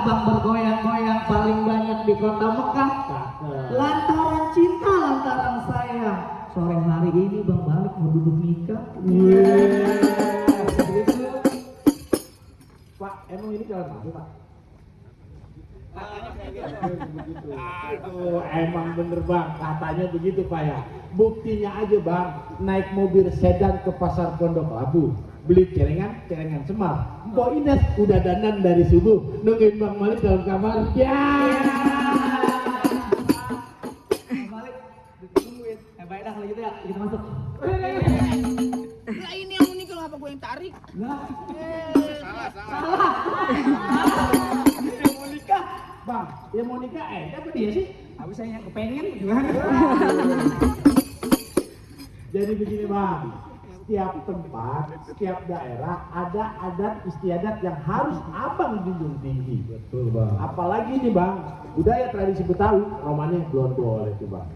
bang bergoyang-goyang paling banyak di kota Mekah. Lantaran cinta, lantaran sayang. Sore hari ini bang balik mau duduk nikah. Pak, emang ini calon mantu Pak? Aduh, emang bener bang, katanya begitu Pak ya. Buktinya aja bang, naik mobil sedan ke pasar Pondok Labu, beli celengan semar. Mbok Ines udah dandan dari subuh, nungguin Bang Malik dalam kamar. Ya. Bang Malik, ditungguin. Baik dah kalau gitu ya, kita masuk. Lah ini yang unik, kenapa gue yang tarik? Nah, Salah. yang mau nikah. Bang, yang mau nikah apa dia sih? Habis saya yang kepengen gimana? Jadi begini bang, setiap tempat, setiap daerah ada adat istiadat yang harus abang junjung tinggi. Betul bang. Apalagi nih bang, budaya tradisi Betawi, romannya belum boleh tuh bang.